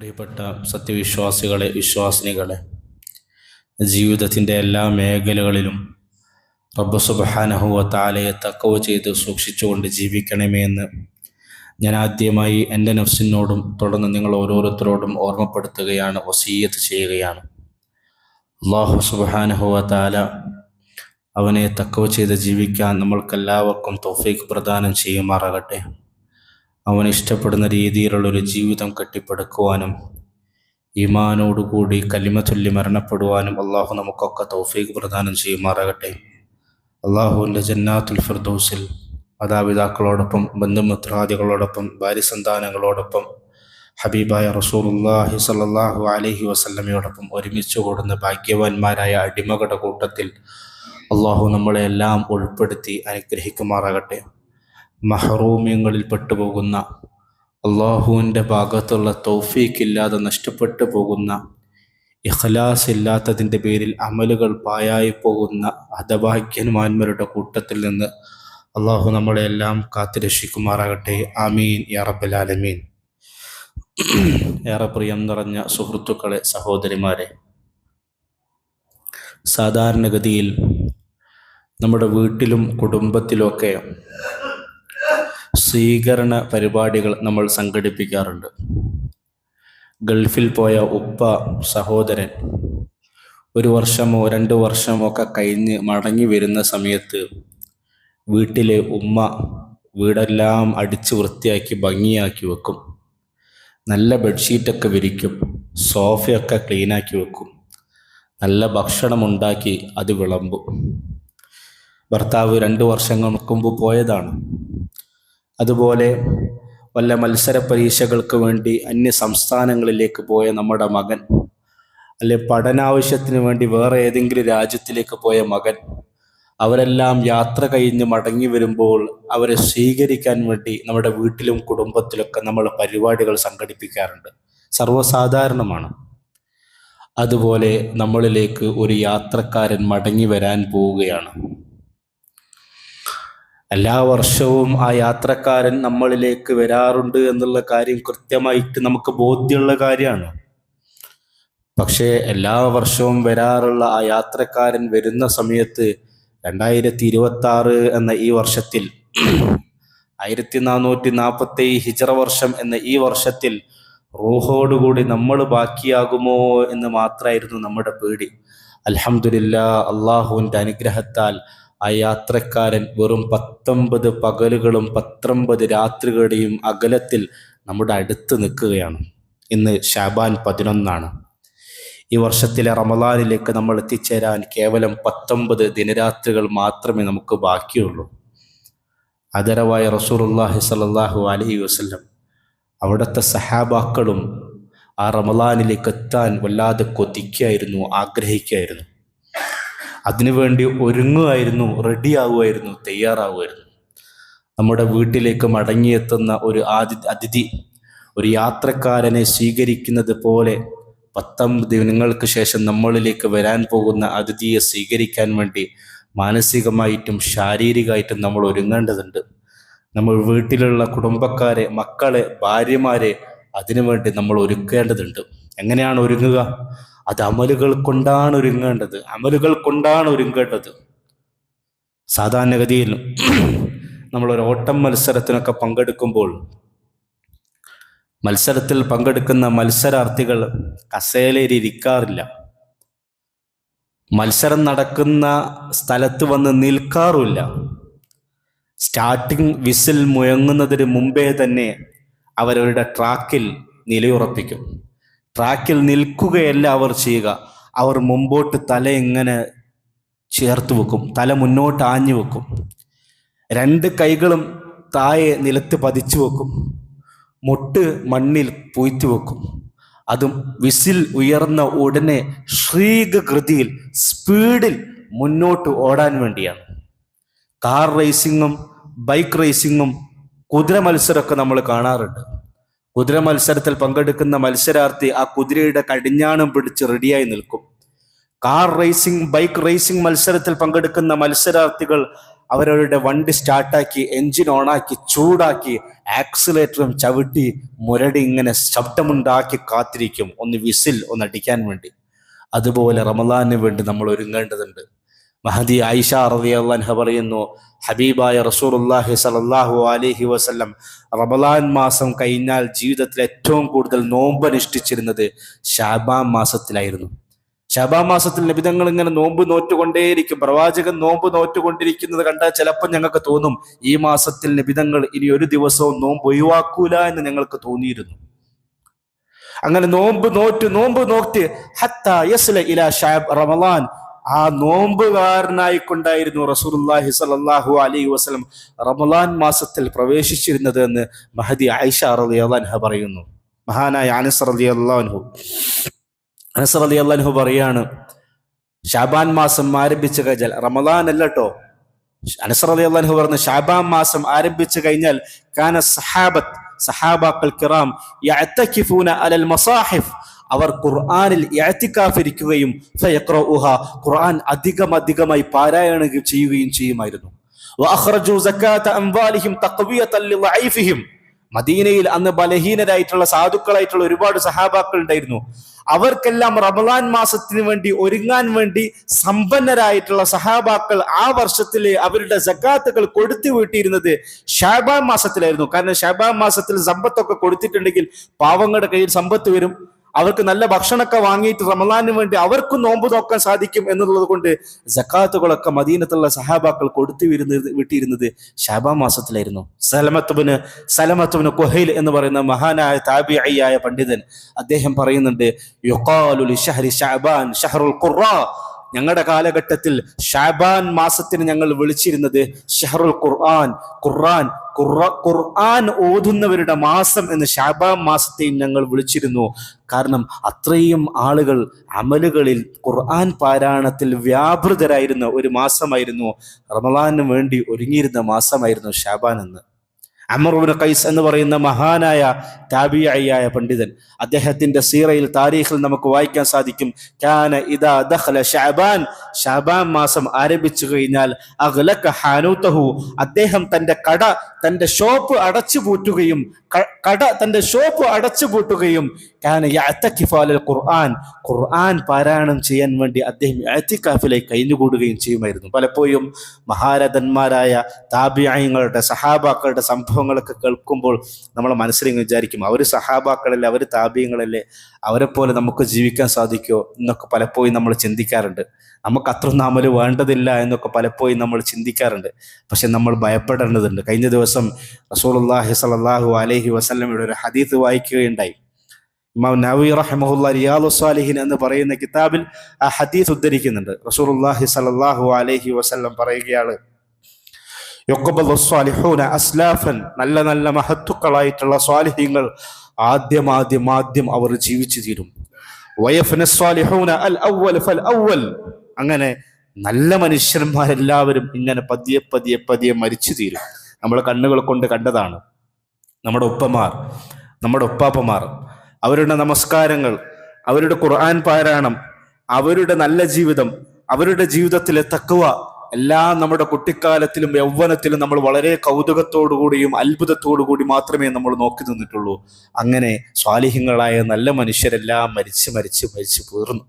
പ്രിയപ്പെട്ട സത്യവിശ്വാസികളെ, വിശ്വാസിനികളെ, ജീവിതത്തിൻ്റെ എല്ലാ മേഖലകളിലും റബ്ബ് സുബ്ഹാനഹു വ തആലയെ തഖ്വ ചെയ്ത് സൂക്ഷിച്ചുകൊണ്ട് ജീവിക്കണമേ എന്ന് ഞാൻ ആദ്യമായി എൻ്റെ നഫ്സിനോടും തുടർന്ന് നിങ്ങൾ ഓരോരുത്തരോടും ഓർമ്മപ്പെടുത്തുകയാണ്, വസിയ്യത്ത് ചെയ്യുകയാണ്. അല്ലാഹു സുബ്ഹാനഹു വ തആല അവനെ തഖ്വ ചെയ്ത് ജീവിക്കാൻ നമ്മൾക്കെല്ലാവർക്കും തൗഫീഖ് പ്രദാനം ചെയ്യുമാറാകട്ടെ. അവൻ ഇഷ്ടപ്പെടുന്ന രീതിയിലുള്ളൊരു ജീവിതം കെട്ടിപ്പടുക്കുവാനും ഈമാനോടുകൂടി കലിമത്തുല്ലി മരണപ്പെടുവാനും അള്ളാഹു നമുക്കൊക്കെ തൗഫീഖ് പ്രദാനം ചെയ്യുമാറാകട്ടെ. അള്ളാഹുവിൻ്റെ ജന്നാത്തുൽ ഫിർദൗസിൽ മാതാപിതാക്കളോടൊപ്പം, ബന്ധുമിത്രാദികളോടൊപ്പം, ഭാര്യസന്താനങ്ങളോടൊപ്പം, ഹബീബായ റസൂലുള്ളാഹി സ്വല്ലല്ലാഹു അലൈഹി വസല്ലമയോടൊപ്പം ഒരുമിച്ച് കൂടുന്ന ഭാഗ്യവാന്മാരായ അടിമകളുടെ കൂട്ടത്തിൽ അള്ളാഹു നമ്മളെല്ലാം ഉൾപ്പെടുത്തി അനുഗ്രഹിക്കുമാറാകട്ടെ. മഹറൂമ്യങ്ങളിൽ പെട്ടുപോകുന്ന, അള്ളാഹുവിൻ്റെ ഭാഗത്തുള്ള തൗഫീഖ് ഇല്ലാതെ നഷ്ടപ്പെട്ടു പോകുന്ന, ഇഖ്ലാസ് ഇല്ലാത്തതിൻ്റെ പേരിൽ അമലുകൾ പായായി പോകുന്ന ഹതഭാഗ്യന്മാരുടെ കൂട്ടത്തിൽ നിന്ന് അള്ളാഹു നമ്മളെല്ലാം കാത്തുരക്ഷിക്കുമാറാകട്ടെ. ആമീൻ യാ റബ്ബൽ ആലമീൻ. ഏറെ പ്രിയം നിറഞ്ഞ സുഹൃത്തുക്കളെ, സഹോദരിമാരെ, സാധാരണഗതിയിൽ നമ്മുടെ വീട്ടിലും കുടുംബത്തിലുമൊക്കെ സ്വീകരണ പരിപാടികൾ നമ്മൾ സംഘടിപ്പിക്കാറുണ്ട്. ഗൾഫിൽ പോയ ഉപ്പ, സഹോദരൻ 1 വർഷമോ 2 വർഷമോ ഒക്കെ കഴിഞ്ഞ് മടങ്ങി വരുന്ന സമയത്ത് വീട്ടിലെ ഉമ്മ വീടെല്ലാം അടിച്ച് വൃത്തിയാക്കി ഭംഗിയാക്കി വെക്കും. നല്ല ബെഡ്ഷീറ്റൊക്കെ വിരിക്കും, സോഫയൊക്കെ ക്ലീനാക്കി വെക്കും, നല്ല ഭക്ഷണമുണ്ടാക്കി അത് വിളമ്പും. ഭർത്താവ് 2 വർഷങ്ങൾക്ക് മുമ്പ് പോയതാണ്. അതുപോലെ വല്ല മത്സര പരീക്ഷകൾക്ക് വേണ്ടി അന്യ സംസ്ഥാനങ്ങളിലേക്ക് പോയ നമ്മുടെ മകൻ, അല്ലെ പഠനാവശ്യത്തിന് വേണ്ടി വേറെ ഏതെങ്കിലും രാജ്യത്തിലേക്ക് പോയ മകൻ, അവരെല്ലാം യാത്ര കഴിഞ്ഞ് മടങ്ങി വരുമ്പോൾ അവരെ സ്വീകരിക്കാൻ വേണ്ടി നമ്മുടെ വീട്ടിലും കുടുംബത്തിലൊക്കെ നമ്മൾ പരിപാടികൾ സംഘടിപ്പിക്കാറുണ്ട്. സർവ്വസാധാരണമാണ്. അതുപോലെ നമ്മളിലേക്ക് ഒരു യാത്രക്കാരൻ മടങ്ങി വരാൻ പോവുകയാണ്. എല്ലാ വർഷവും ആ യാത്രക്കാരൻ നമ്മളിലേക്ക് വരാറുണ്ട് എന്നുള്ള കാര്യം കൃത്യമായിട്ട് നമുക്ക് ബോധ്യമുള്ള കാര്യമാണ്. പക്ഷേ എല്ലാ വർഷവും വരാറുള്ള ആ യാത്രക്കാരൻ വരുന്ന സമയത്ത് 2026 എന്ന ഈ വർഷത്തിൽ, 1447 ഹിജ്റ വർഷം എന്ന ഈ വർഷത്തിൽ റൂഹോടുകൂടി നമ്മൾ ബാക്കിയാകുമോ എന്ന് മാത്രമായിരുന്നു നമ്മുടെ പേടി. അൽഹംദുലില്ലാഹ്, അള്ളാഹുവിൻ്റെ അനുഗ്രഹത്താൽ ആ യാത്രക്കാരൻ വെറും 19 പകലുകളും 19 രാത്രികളുടെയും അകലത്തിൽ നമ്മുടെ അടുത്ത് നിൽക്കുകയാണ്. ഇന്ന് ശഅബാൻ 11 ഈ വർഷത്തിലെ റമളാനിലേക്ക് നമ്മൾ എത്തിച്ചേരാൻ കേവലം 19 ദിനരാത്രികൾ മാത്രമേ നമുക്ക് ബാക്കിയുള്ളൂ. ആദരവായ റസൂലുള്ളാഹി സ്വല്ലല്ലാഹു അലൈഹി വസല്ലം അവിടുത്തെ സഹാബാക്കളും ആ റമളാനിലേക്ക് എത്താൻ വല്ലാതെ കൊതിക്കുകയായിരുന്നു, ആഗ്രഹിക്കുകയായിരുന്നു. അതിനുവേണ്ടി ഒരുങ്ങുമായിരുന്നു, റെഡിയാവുമായിരുന്നു, തയ്യാറാവുമായിരുന്നു. നമ്മുടെ വീട്ടിലേക്ക് മടങ്ങിയെത്തുന്ന ഒരു അതിഥി, ഒരു യാത്രക്കാരനെ സ്വീകരിക്കുന്നത് പോലെ 19 ദിനങ്ങൾക്ക് ശേഷം നമ്മളിലേക്ക് വരാൻ പോകുന്ന അതിഥിയെ സ്വീകരിക്കാൻ വേണ്ടി മാനസികമായിട്ടും ശാരീരികമായിട്ടും നമ്മൾ ഒരുങ്ങേണ്ടതുണ്ട്. നമ്മൾ വീട്ടിലുള്ള കുടുംബക്കാരെ, മക്കളെ, ഭാര്യമാരെ അതിനുവേണ്ടി നമ്മൾ ഒരുക്കേണ്ടതുണ്ട്. എങ്ങനെയാണ് ഒരുങ്ങുക? അത് അമലുകൾ കൊണ്ടാണ് ഒരുങ്ങേണ്ടത്, അമലുകൾ കൊണ്ടാണ് ഒരുങ്ങേണ്ടത്. സാധാരണഗതിയിൽ നമ്മളൊരു ഓട്ടം മത്സരത്തിനൊക്കെ പങ്കെടുക്കുമ്പോൾ മത്സരത്തിൽ പങ്കെടുക്കുന്ന മത്സരാർത്ഥികൾ കസേരയിൽ ഇരിക്കാറില്ല. മത്സരം നടക്കുന്ന സ്ഥലത്ത് വന്ന് നിൽക്കാറുമില്ല. സ്റ്റാർട്ടിംഗ് വിസിൽ മുഴങ്ങുന്നതിന് മുമ്പേ തന്നെ അവരവരുടെ ട്രാക്കിൽ നിലയുറപ്പിക്കും. ട്രാക്കിൽ നിൽക്കുകയല്ല അവർ ചെയ്യുക, അവർ മുമ്പോട്ട് തല ഇങ്ങനെ ചേർത്ത് വെക്കും, തല മുന്നോട്ട് ആഞ്ഞു വെക്കും, 2 കൈകളും താഴെ നിലത്ത് പതിച്ചു വെക്കും, മുട്ട് മണ്ണിൽ പൂഴ്ത്തി വെക്കും. അതും വിസിൽ ഉയർന്ന ഉടനെ ശ്രീകൃതിയിൽ സ്പീഡിൽ മുന്നോട്ട് ഓടാൻ വേണ്ടിയാണ്. കാർ റേസിങ്ങും ബൈക്ക് റേസിങ്ങും കുതിര മത്സരമൊക്കെ നമ്മൾ കാണാറുണ്ട്. കുതിര മത്സരത്തിൽ പങ്കെടുക്കുന്ന മത്സരാർത്ഥി ആ കുതിരയുടെ കടിഞ്ഞാണം പിടിച്ച് റെഡിയായി നിൽക്കും. കാർ റേസിംഗ്, ബൈക്ക് റേസിംഗ് മത്സരത്തിൽ പങ്കെടുക്കുന്ന മത്സരാർത്ഥികൾ അവരവരുടെ വണ്ടി സ്റ്റാർട്ടാക്കി എൻജിൻ ഓണാക്കി ചൂടാക്കി ആക്സിലേറ്ററും ചവിട്ടി മുരടി ഇങ്ങനെ ശബ്ദമുണ്ടാക്കി കാത്തിരിക്കും ഒന്ന് വിസിൽ ഒന്ന് അടിക്കാൻ വേണ്ടി. അതുപോലെ റമദാനിന് വേണ്ടി നമ്മൾ ഒരുങ്ങേണ്ടതുണ്ട്. മഹദി ആയിഷ റളിയല്ലാഹു അൻഹ പറയുന്നു, ഹബീബായ റസൂലുള്ളാഹി സ്വല്ലല്ലാഹു അലൈഹി വസല്ലം റമദാൻ മാസം കഴിഞ്ഞാൽ ജീവിതത്തിൽ ഏറ്റവും കൂടുതൽ നോമ്പ് അനുഷ്ഠിച്ചിരുന്നത് ശഅബാൻ മാസത്തിലായിരുന്നു. ശഅബാൻ മാസത്തിൽ നബിതങ്ങൾ ഇങ്ങനെ നോമ്പ് നോറ്റുകൊണ്ടേയിരിക്കും. പ്രവാചകൻ നോമ്പ് നോറ്റുകൊണ്ടിരിക്കുന്നത് കണ്ടാൽ ചിലപ്പോൾ ഞങ്ങൾക്ക് തോന്നും ഈ മാസത്തിൽ നബിതങ്ങൾ ഇനി ഒരു ദിവസവും നോമ്പ് ഒഴിവാക്കൂല എന്ന് ഞങ്ങൾക്ക് തോന്നിയിരുന്നു. അങ്ങനെ നോമ്പ് നോറ്റ് ഹത്താ യസ്ല ഇലാ റമളാൻ, ആ നോമ്പുകാരനായിക്കൊണ്ടായിരുന്നു റസൂലുള്ളാഹി സ്വല്ലല്ലാഹു അലൈഹി വസല്ലം റമളാൻ മാസത്തിൽ പ്രവേശിച്ചിരുന്നത് എന്ന് മഹദി ആയിഷ റളിയല്ലാഹു അൻഹ പറയുന്നു. മഹാനായ അനസ് റളിയല്ലാഹു അൻഹു പറയാണ്, ശഅബാൻ മാസം ആരംഭിച്ചു കഴിഞ്ഞാൽ, റമളാൻ അല്ലട്ടോ, അനസ് റളിയല്ലാഹു അൻഹു പറഞ്ഞു ശഅബാൻ മാസം ആരംഭിച്ചു കഴിഞ്ഞാൽ കാന സഹാബാക്കൾ കിറാം യഅ്തകിഫൂന അലൽ മസാഹിഫ്, അവർ ഖുർആനിൽ ഇഅ്തികാഫിരിക്കുകയും ഫയഖ്റഉഹ, ഖുർആൻ അധികമായി പാരായണം ചെയ്യുകയും ചെയ്യുമായിരുന്നു. വഅഖ്റജു സകാത അംവാലിഹിം തഖ്വിയതൻ ലിളൈഫിഹിം, മദീനയിൽ അന്ന് ബലഹീനരായിട്ടുള്ള സാധുക്കളായിട്ടുള്ള ഒരുപാട് സഹാബാക്കൾ ഉണ്ടായിരുന്നു. അവർക്കെല്ലാം റമളാൻ മാസത്തിന് വേണ്ടി ഒരുങ്ങാൻ വേണ്ടി സമ്പന്നരായിട്ടുള്ള സഹാബാക്കൾ ആ വർഷത്തിലെ അവരുടെ സകാത്തുകൾ കൊടുത്തു വീട്ടിയിരുന്നത് ശഅബാൻ മാസത്തിലായിരുന്നു. കാരണം ശഅബാൻ മാസത്തിൽ സമ്പത്തൊക്കെ കൊടുത്തിട്ടുണ്ടെങ്കിൽ പാവങ്ങളുടെ കയ്യിൽ സമ്പത്ത് വരും, അവർക്ക് നല്ല ഭക്ഷണമൊക്കെ വാങ്ങിയിട്ട് റമളാനിന് വേണ്ടി അവർക്കും നോമ്പ് നോക്കാൻ സാധിക്കും എന്നുള്ളത് കൊണ്ട് സകാത്തുകളൊക്കെ മദീനത്തുള്ള സഹാബാക്കൾ കൊടുത്തു വിട്ടിരുന്നത് ശഅബാൻ മാസത്തിലായിരുന്നു. സലമത്തുബ്നു ഖുഹൈൽ എന്ന് പറയുന്ന മഹാനായ താബിഈയായ പണ്ഡിതൻ അദ്ദേഹം പറയുന്നുണ്ട്, യുഖാലു ലിശഹ്രി ശഅബാൻ ഷഹ്റുൽ ഖുറാ, ഞങ്ങളുടെ കാലഘട്ടത്തിൽ ശഅബാൻ മാസത്തിന് ഞങ്ങൾ വിളിച്ചിരുന്നത് ഷഹ്റുൽ ഖുർആൻ ഓതുന്നവരുടെ മാസം എന്ന് ശഅബാൻ മാസത്തെയും ഞങ്ങൾ വിളിച്ചിരുന്നു. കാരണം അത്രയും ആളുകൾ അമലുകളിൽ ഖുർആൻ പാരായണത്തിൽ വ്യാപൃതരായിരുന്ന ഒരു മാസമായിരുന്നു, റമളാനിന് വേണ്ടി ഒരുങ്ങിയിരുന്ന മാസമായിരുന്നു ശഅബാൻ എന്ന്. അംർ ഇബ്നു ഖൈസ് എന്ന് പറയുന്ന മഹാനായ താബിഈയായ പണ്ഡിതൻ, അദ്ദേഹത്തിന്റെ സീറയിൽ താരീഖിൽ നമുക്ക് വായിക്കാൻ സാധിക്കും, കാന ഇദാ ദഖല ശഅബാൻ മാസം ആരംഭിച്ചു കഴിഞ്ഞാൽ അഗ്ലക ഹാനൂതഹു, അദ്ദേഹം തന്റെ ഷോപ്പ് അടച്ചുപൂട്ടുകയും കാന യഅ്തകിഫു അലൽ ഖുർആൻ പാരായണം ചെയ്യാൻ വേണ്ടി അദ്ദേഹം ഇഅ്തികാഫിലേക്ക് കഴിഞ്ഞുകൂടുകയും ചെയ്യുമായിരുന്നു. പലപ്പോഴും മഹാരഥന്മാരായ താബിഈങ്ങളുടെ സഹാബാക്കളുടെ സംഭവങ്ങളൊക്കെ കേൾക്കുമ്പോൾ നമ്മൾ മനസ്സിലിങ്ങനെ വിചാരിക്കും, അവർ സഹാബാക്കളല്ലേ, അവർ താബിഈങ്ങളല്ലേ, അവരെ പോലെ നമുക്ക് ജീവിക്കാൻ സാധിക്കുമോ എന്നൊക്കെ പലപ്പോഴും നമ്മൾ ചിന്തിക്കാറുണ്ട്. നമുക്ക് അത്രയൊന്നും അമല് വേണ്ടതില്ല എന്നൊക്കെ പലപ്പോഴും നമ്മൾ ചിന്തിക്കാറുണ്ട്. പക്ഷെ നമ്മൾ ഭയപ്പെടേണ്ടതുണ്ട്. കഴിഞ്ഞ ദിവസം റസൂലുള്ളാഹി സ്വല്ലല്ലാഹു അലൈഹി വസല്ലമയുടെ ഒരു ഹദീസ് വായിക്കുകയുണ്ടായി. ഇമാം നവവി റഹിമഹുല്ലാഹ് റിയാദുസ് സ്വാലിഹീൻ എന്ന് പറയുന്ന കിതാബിൽ ആ ഹദീസ് ഉദ്ധരിക്കുന്നുണ്ട്. റസൂലുള്ളാഹി സ്വല്ലല്ലാഹു അലൈഹി വസല്ലം പറയുകയാണ്, യുഖ്ബലു സ്വാലിഹൂന അസ്ലാഫൻ, നല്ല മഹത്തുക്കളായിട്ടുള്ള സ്വാലിഹീങ്ങൾ ആദ്യം അവർ ജീവിച്ചു തീരും. വയഫ്ന സ്വാലിഹൂന അൽ അവ്വൽ ഫൽ അവ്വൽ, അങ്ങനെ നല്ല മനുഷ്യന്മാരെല്ലാവരും ഇങ്ങനെ പതിയെ മരിച്ചു തീരും. നമ്മൾ കണ്ണുകൾ കൊണ്ട് കണ്ടതാണ്. നമ്മുടെ ഉപ്പമാർ, നമ്മുടെ ഉപ്പാപ്പമാർ, അവരുടെ നമസ്കാരങ്ങൾ, അവരുടെ ഖുർആൻ പാരായണം, അവരുടെ നല്ല ജീവിതം, അവരുടെ ജീവിതത്തിലെ തഖ്വ എല്ലാം നമ്മുടെ കുട്ടിക്കാലത്തിലും യൗവനത്തിലും നമ്മൾ വളരെ കൗതുകത്തോടുകൂടിയും അത്ഭുതത്തോടുകൂടി മാത്രമേ നമ്മൾ നോക്കി നിന്നിട്ടുള്ളൂ. അങ്ങനെ സ്വാലിഹ്യങ്ങളായ നല്ല മനുഷ്യരെല്ലാം മരിച്ചു തീർന്നു.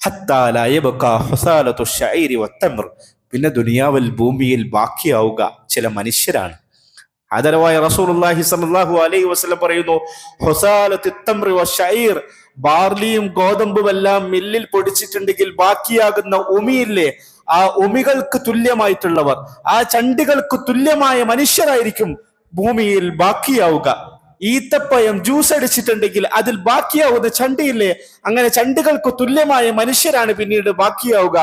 ഹത്താ ലാ യബ്ഖാ ഹുസാലതു ശഈരി വത്തംർ, പിന്നെ ദുനിയാവിൽ ഭൂമിയിൽ ബാക്കിയാവുക ചില മനുഷ്യരാണ്. ആദരവായ റസൂലുള്ളാഹി സ്വല്ലല്ലാഹു അലൈഹി വസല്ലം പറയുന്നു, ഹുസാലത്തു തംറി വശഈർ, ബാർലിയും ഗോതമ്പും എല്ലാം മില്ലിൽ പൊടിച്ചിട്ടുണ്ടെങ്കിൽ ബാക്കിയാകുന്ന ഉമിയില്ലേ, ആ ഉമികൾക്ക് തുല്യമായിട്ടുള്ളവർ, ആ ചണ്ടികൾക്ക് തുല്യമായ മനുഷ്യരായിരിക്കും ഭൂമിയിൽ ബാക്കിയാവുക. ഈത്തപ്പഴം ജ്യൂസ് അടിച്ചിട്ടുണ്ടെങ്കിൽ അതിൽ ബാക്കിയാവുന്ന ചണ്ടിയില്ലേ, അങ്ങനെ ചണ്ടികൾക്ക് തുല്യമായ മനുഷ്യരാണ് പിന്നീട് ബാക്കിയാവുക.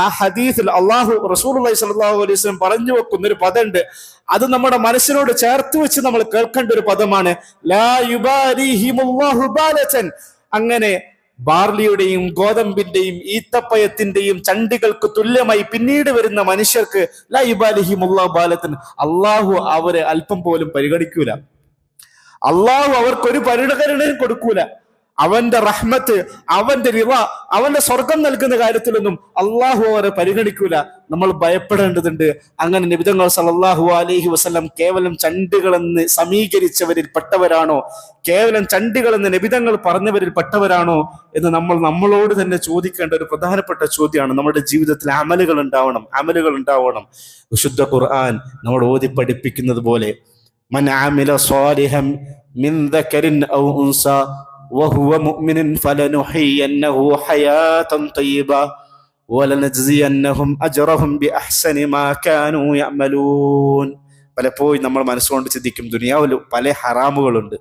ആ ഹദീസിൽ റസൂലുള്ളാഹി സ്വല്ലല്ലാഹു അലൈഹി വസല്ലം പറഞ്ഞു വെക്കുന്ന ഒരു പദമുണ്ട്. അത് നമ്മുടെ മനസ്സിനോട് ചേർത്ത് വെച്ച് നമ്മൾ കേൾക്കേണ്ട ഒരു പദമാണ്, ലാ യുബാരിഹിമുല്ലാഹു ബാലതൻ. അങ്ങനെ ബാർലിയുടെയും ഗോതമ്പിന്റെയും ഈത്തപ്പഴത്തിന്റെയും ചണ്ടികൾക്ക് തുല്യമായി പിന്നീട് വരുന്ന മനുഷ്യർക്ക് ലാ യുബാരിഹിമുല്ലാഹു ബാലതൻ, അള്ളാഹു അവരെ അല്പം പോലും പരിഗണിക്കൂല. അള്ളാഹു അവർക്കൊരു പരിഗണനയും കൊടുക്കൂല. അവന്റെ റഹ്മത്ത്, അവന്റെ റിള, അവന്റെ സ്വർഗം നൽകുന്ന കാര്യത്തിലൊന്നും അള്ളാഹു അവരെ പരിഗണിക്കൂല. നമ്മൾ ഭയപ്പെടേണ്ടതുണ്ട്. അങ്ങനെ നബി തങ്ങൾ സല്ലല്ലാഹു അലൈഹി വസല്ലം കേവലം ചണ്ടികളെന്ന് സമീകരിച്ചവരിൽ പെട്ടവരാണോ, കേവലം ചണ്ടികളെന്ന് നബി തങ്ങൾ പറഞ്ഞവരിൽ പെട്ടവരാണോ എന്ന് നമ്മളോട് തന്നെ ചോദിക്കേണ്ട ഒരു പ്രധാനപ്പെട്ട ചോദ്യമാണ്. നമ്മുടെ ജീവിതത്തിൽ അമലുകൾ ഉണ്ടാവണം. വിശുദ്ധ ഖുർആൻ നമ്മൾ ഓതി പഠിപ്പിക്കുന്നത് പോലെ മൻ അമില സ്വാലിഹൻ മിൻ ദക്കറിൻ ഔ ഉൻസ വഹുവ മുഅ്മിനുൻ ഫലനുഹയ്യന്നഹു ഹയാതൻ തയ്യിബ വലനജ്സിയന്നഹും അജ്റഹും ബിഅഹ്സനി മാ കാനൂ യഅമലൂൻ. പലപ്പോഴും നമ്മൾ മനസ്സുകൊണ്ട് ചിന്തിക്കും, ദുനിയാവിൽ പല ഹറാമുകളുണ്ട്,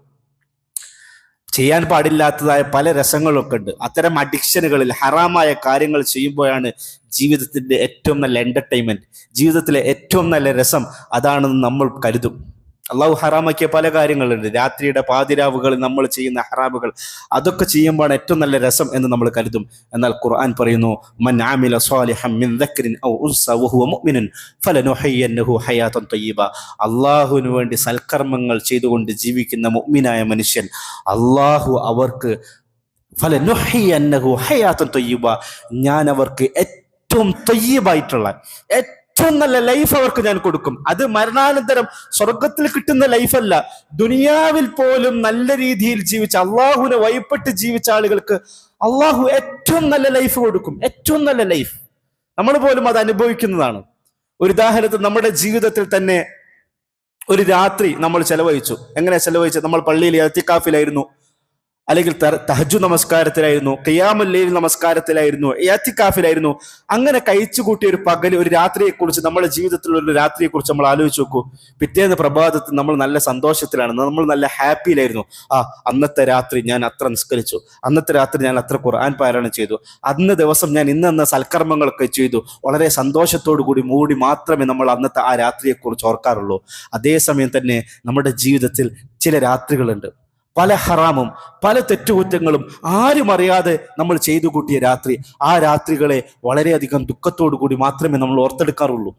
ചെയ്യാൻ പാടില്ലാത്തതായ പല രസങ്ങളൊക്കെ ഉണ്ട്. അത്തരം അഡിക്ഷനുകളിൽ ഹറാമായ കാര്യങ്ങൾ ചെയ്യുമ്പോഴാണ് ജീവിതത്തിന്റെ ഏറ്റവും നല്ല എന്റർടൈൻമെന്റ്, ജീവിതത്തിലെ ഏറ്റവും നല്ല രസം അതാണെന്ന് നമ്മൾ കരുതും. അള്ളാഹു ഹറാമാക്കിയ പല കാര്യങ്ങളുണ്ട്. രാത്രിയുടെ പാതിരാവുകളിൽ നമ്മൾ ചെയ്യുന്ന ഹറാമുകൾ, അതൊക്കെ ചെയ്യുമ്പോഴാണ് ഏറ്റവും നല്ല രസം എന്ന് നമ്മൾ കരുതും. എന്നാൽ ഖുർആൻ പറയുന്നു, മൻ അമില സ്വാലിഹൻ മിൻ ദക്രിൻ ഔ ഉൻസ വഹുവ മുഅ്മിനുൻ ഫലനുഹയ്യന്നഹു ഹയാതൻ തയ്യിബ. അള്ളാഹുവിന് വേണ്ടി സൽക്കർമ്മങ്ങൾ ചെയ്തുകൊണ്ട് ജീവിക്കുന്ന മുഅ്മിനായ മനുഷ്യൻ, അള്ളാഹു അവർക്ക് ഫലനുഹയ്യന്നഹു ഹയാതൻ തയ്യിബ, ഞാൻ അവർക്ക് ഏറ്റവും തയ്യിബായിട്ടുള്ള ഏറ്റവും നല്ല ലൈഫ് അവർക്ക് ഞാൻ കൊടുക്കും. അത് മരണാനന്തരം സ്വർഗത്തിൽ കിട്ടുന്ന ലൈഫല്ല, ദുനിയാവിൽ പോലും നല്ല രീതിയിൽ ജീവിച്ച, അള്ളാഹുവിനെ വഴിപ്പെട്ട് ജീവിച്ച ആളുകൾക്ക് അള്ളാഹു ഏറ്റവും നല്ല ലൈഫ് കൊടുക്കും. ഏറ്റവും നല്ല ലൈഫ് നമ്മൾ പോലും അത് അനുഭവിക്കുന്നതാണ്. ഒരു ഉദാഹരണത്തിന് നമ്മുടെ ജീവിതത്തിൽ തന്നെ ഒരു രാത്രി നമ്മൾ ചെലവഴിച്ചു. എങ്ങനെ ചെലവഴിച്ചു? നമ്മൾ പള്ളിയിൽ ഇഅ്തികാഫിലായിരുന്നു, അല്ലെങ്കിൽ തഹജ്ജുദ് നമസ്കാരത്തിലായിരുന്നു, ഖിയാമുൽ ലൈൽ നമസ്കാരത്തിലായിരുന്നു, ഇഅ്തികാഫിലായിരുന്നു. അങ്ങനെ കഴിച്ചു കൂട്ടിയ ഒരു പകൽ, ഒരു രാത്രിയെക്കുറിച്ച്, നമ്മുടെ ജീവിതത്തിലുള്ള ഒരു രാത്രിയെക്കുറിച്ച് നമ്മൾ ആലോചിച്ച് നോക്കൂ. പിറ്റേന്ന് പ്രഭാതത്തിൽ നമ്മൾ നല്ല സന്തോഷത്തിലാണ്, നമ്മൾ നല്ല ഹാപ്പിയിലായിരുന്നു. അന്നത്തെ രാത്രി ഞാൻ അത്ര നിസ്കരിച്ചു, അന്നത്തെ രാത്രി ഞാൻ അത്ര ഖുർആൻ പാരായണം ചെയ്തു, അന്ന ദിവസം ഞാൻ ഇന്ന സൽക്കർമ്മങ്ങളൊക്കെ ചെയ്തു. വളരെ സന്തോഷത്തോടു കൂടി മൂടി മാത്രമേ നമ്മൾ അന്നത്തെ ആ രാത്രിയെക്കുറിച്ച് ഓർക്കാറുള്ളൂ. അതേസമയം തന്നെ നമ്മുടെ ജീവിതത്തിൽ ചില രാത്രികളുണ്ട്, പല ഹറാമും പല തെറ്റുകുറ്റങ്ങളും ആരും അറിയാതെ നമ്മൾ ചെയ്തു കൂട്ടിയ രാത്രി. ആ രാത്രികളെ വളരെയധികം ദുഃഖത്തോടു കൂടി മാത്രമേ നമ്മൾ ഓർത്തെടുക്കാറുള്ളൂ.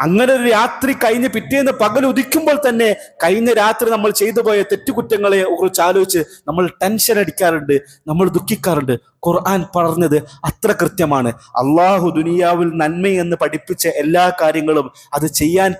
അങ്ങനെ ഒരു രാത്രി കഴിഞ്ഞ് പിറ്റേന്ന് പകൽ ഉദിക്കുമ്പോൾ തന്നെ കഴിഞ്ഞ രാത്രി നമ്മൾ ചെയ്തു പോയ തെറ്റുകുറ്റങ്ങളെ കുറിച്ച് ആലോചിച്ച് നമ്മൾ ടെൻഷൻ അടിക്കാറുണ്ട്, നമ്മൾ ദുഃഖിക്കാറുണ്ട്. ഖുർആൻ പറഞ്ഞത് അത്ര കൃത്യമാണ്. അള്ളാഹു ദുനിയാവിൽ നന്മയെന്ന് പഠിപ്പിച്ച എല്ലാ കാര്യങ്ങളും അത് ചെയ്യാൻ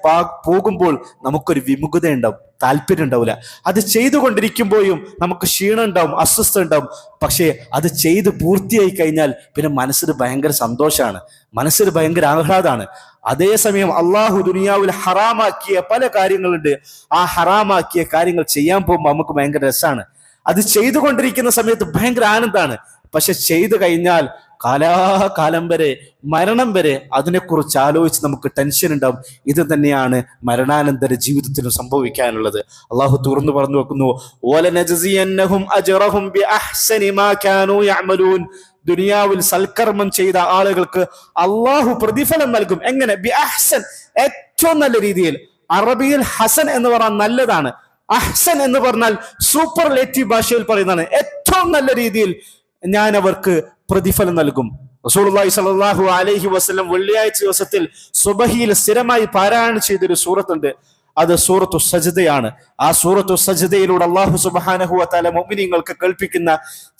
പോകുമ്പോൾ നമുക്കൊരു വിമുഖത ഉണ്ടാവും, താല്പര്യം ഉണ്ടാവില്ല. അത് ചെയ്തുകൊണ്ടിരിക്കുമ്പോഴും നമുക്ക് ക്ഷീണം ഉണ്ടാവും, അസ്വസ്ഥ ഉണ്ടാവും. പക്ഷേ അത് ചെയ്ത് പൂർത്തിയായി കഴിഞ്ഞാൽ പിന്നെ മനസ്സിന് ഭയങ്കര സന്തോഷമാണ്, മനസ്സിന് ഭയങ്കര ആഹ്ലാദമാണ്. അതേസമയം അള്ളാഹു ദുനിയാവിൽ ഹറാമാക്കിയ പല കാര്യങ്ങളുണ്ട്. ആ ഹറാമാക്കിയ കാര്യങ്ങൾ ചെയ്യാൻ പോകുമ്പോൾ നമുക്ക് ഭയങ്കര രസമാണ്. അത് ചെയ്തുകൊണ്ടിരിക്കുന്ന സമയത്ത് ഭയങ്കര ആനന്ദമാണ്. പക്ഷെ ചെയ്തു കഴിഞ്ഞാൽ കാലാകാലം വരെ, മരണം വരെ അതിനെക്കുറിച്ച് ആലോചിച്ച് നമുക്ക് ടെൻഷൻ ഉണ്ടാവും. ഇത് തന്നെയാണ് മരണാനന്തര ജീവിതത്തിനും സംഭവിക്കാനുള്ളത്. അള്ളാഹു തുറന്നു പറഞ്ഞു വെക്കുന്നു, വലനജ്സിയന്നഹും അജ്റഹും ബിഅഹ്സനി മാ കാനൂ യഅമലൂൻ. ദുനിയാവിൽ സൽക്കർമ്മം ചെയ്ത ആളുകൾക്ക് അള്ളാഹു പ്രതിഫലം നൽകും. എങ്ങനെ? ബിഅഹ്സൻ, ഏറ്റവും നല്ല രീതിയിൽ. അറബിയിൽ ഹസൻ എന്ന് പറഞ്ഞാൽ നല്ലതാണ്, അഹ്സൻ എന്ന് പറഞ്ഞാൽ സൂപ്പർലേറ്റീവ് ഭാഷയിൽ പറയുന്നതാണ്. ഏറ്റവും നല്ല രീതിയിൽ ഞാൻ അവർക്ക് പ്രതിഫലം നൽകും. റസൂലുള്ളാഹി സ്വല്ലല്ലാഹു അലൈഹി വസല്ലം വെള്ളിയാഴ്ച ദിവസത്തിൽ സുബഹിയിൽ സ്ഥിരമായി പാരായണം ചെയ്തൊരു സൂറത്തുണ്ട്, അത് സൂറത്തു സജ്ദയാണ്. ആ സൂറത്തു സജ്ദയിലൂടെ അല്ലാഹു സുബ്ഹാനഹു വ തആല മുഅ്മിനീങ്ങൾക്ക് കൽപ്പിക്കുന്ന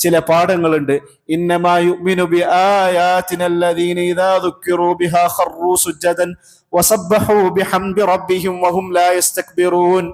ചില പാഠങ്ങളുണ്ട്. ഇന്നമാ യുഅ്മിനു ബിആയാതിനല്ലദീന ഇദാ ദുക്കിറൂ ബിഹാ ഖറൂ സുജ്ജദൻ വസബ്ബഹൂ ബിഹംദി റബ്ബിഹിം വഹും ലാ യസ്തക്ബിറൂൻ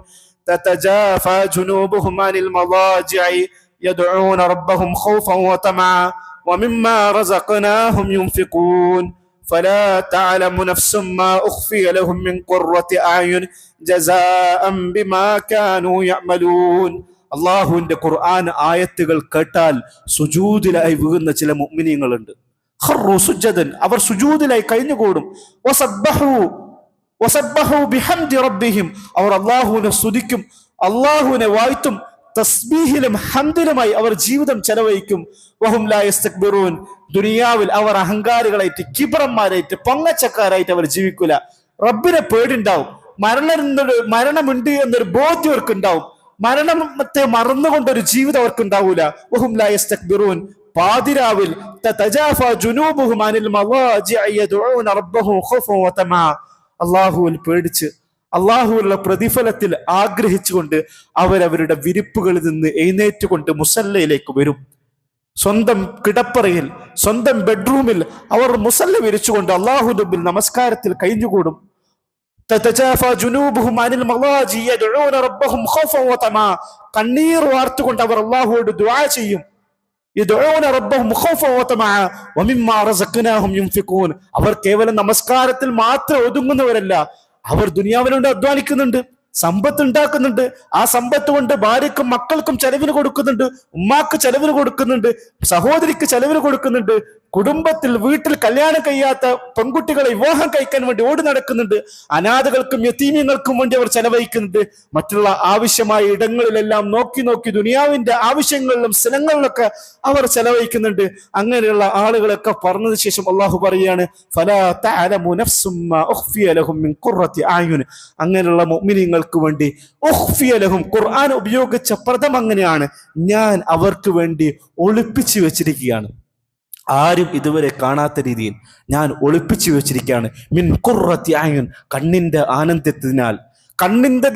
തതജാഫാ ജുനൂബുഹും അനിൽ മളാജിഇ യദ്ഊന റബ്ബഹും ഖൗഫൻ വതമഅ വമിമ്മാ റസഖ്നാഹും യുൻഫിഖൂൻ فلا تعلم نفس ما أخفي لهم من قرة أعين جزاء بما كانوا يعملون. അള്ളാഹുവിന്റെ ഖുർആൻ ആയത്തുകൾ കേട്ടാൽ സുജൂദിലായി വീഴുന്ന ചില മുഅ്മിനീങ്ങളുണ്ട്. ഖറൂ സുജ്ജദൻ, അവർ സുജൂദിലായി കഴിഞ്ഞുകൂടും. വസബ്ബഹൂ ബിഹംദി റബ്ബിഹിം, അവർ അള്ളാഹുവിനെ സ്തുതിക്കും, അള്ളാഹുവിനെ വാഴ്ത്തും. തസ്ബീഹിലും ഹംദിലുമായി അവർ ജീവിതം ചെലവഴിക്കും. വഹും ലാ യസ്തക്ബിറൂൻ, ദുനിയാവിൽ അവർ അഹങ്കാരികളായിട്ട്, കിബറന്മാരായിട്ട്, പൊങ്ങച്ചക്കാരായിട്ട് അവർ ജീവിക്കൂല. റബ്ബിനെ പേടിണ്ടാവും. മരണമുണ്ട് എന്നൊരു ബോധ്യം അവർക്ക് ഉണ്ടാവും. മരണത്തെ മറന്നുകൊണ്ടൊരു ജീവിതം അവർക്ക് ഉണ്ടാവൂല. വഹും ലാ യസ്തക്ബിറൂൻ, പാതിരാവിൽ തതജാഫാ ജുനൂബുഹും അനിൽ മളാജിഇ യദ്ഊന റബ്ബഹും ഖൗഫൻ വതമഅ, അല്ലാഹുവിൽ പേടിച്ച് അള്ളാഹുവിനുള്ള പ്രതിഫലത്തിൽ ആഗ്രഹിച്ചുകൊണ്ട് അവരവരുടെ വിരിപ്പുകളിൽ നിന്ന് എഴുന്നേറ്റുകൊണ്ട് മുസല്ലയിലേക്ക് വരും. സ്വന്തം കിടപ്പറയിൽ, സ്വന്തം ബെഡ്റൂമിൽ അവർ മുസല്ല വിരിച്ചുകൊണ്ട് അള്ളാഹുവിന്റെ മുമ്പിൽ നമസ്കാരത്തിൽ കഴിഞ്ഞുകൂടും. കണ്ണീർ വാർത്തുകൊണ്ട് അവർ അള്ളാഹുവോട് ദുആ ചെയ്യും. അവർ കേവലം നമസ്കാരത്തിൽ മാത്രം ഒതുങ്ങുന്നവരല്ല, അവർ ദുനിയാവിലുണ്ട് അധ്വാനിക്കുന്നുണ്ട്, സമ്പത്ത് ഉണ്ടാക്കുന്നുണ്ട്. ആ സമ്പത്ത് കൊണ്ട് ഭാര്യക്കും മക്കൾക്കും ചെലവിന് കൊടുക്കുന്നുണ്ട്, ഉമ്മാക്ക് ചെലവിന് കൊടുക്കുന്നുണ്ട്, സഹോദരിക്ക് ചെലവിന് കൊടുക്കുന്നുണ്ട്. കുടുംബത്തിൽ വീട്ടിൽ കല്യാണം കഴിയാത്ത പെൺകുട്ടികളെ വിവാഹം കഴിക്കാൻ വേണ്ടി ഓടി നടക്കുന്നുണ്ട്. അനാഥകൾക്കും യതീമ്യങ്ങൾക്കും വേണ്ടി അവർ ചെലവഴിക്കുന്നുണ്ട്. മറ്റുള്ള ആവശ്യമായ ഇടങ്ങളിലെല്ലാം നോക്കി നോക്കി ദുനിയാവിന്റെ ആവശ്യങ്ങളിലും സ്ഥലങ്ങളിലൊക്കെ അവർ ചെലവഴിക്കുന്നുണ്ട്. അങ്ങനെയുള്ള ആളുകളൊക്കെ പറഞ്ഞതിന് ശേഷം അള്ളാഹു പറയാണ്, ഫലാ തഅലമു നഫ്സും മാ ഉഖ്ഫിയ ലഹും മിൻ ഖുർറത്തി അയുൻ. അങ്ങനെയുള്ള മുഅ്മിനീങ്ങൾക്ക് വേണ്ടി ഉഖ്ഫിയ ലഹും, ഖുർആൻ ഉപയോഗിച്ച പദം അങ്ങനെയാണ്, ഞാൻ അവർക്ക് വേണ്ടി ഒളിപ്പിച്ചു വെച്ചിരിക്കുകയാണ്. ആരും ഇതുവരെ കാണാത്ത രീതിയിൽ ഞാൻ ഒളിപ്പിച്ചു വെച്ചിരിക്കുകയാണ്. മിൻ ഖുർറത്തി അയുൻ, കണ്ണിന്റെ ആനന്ദത്തിനാൽ, കണ്ണിന്റെ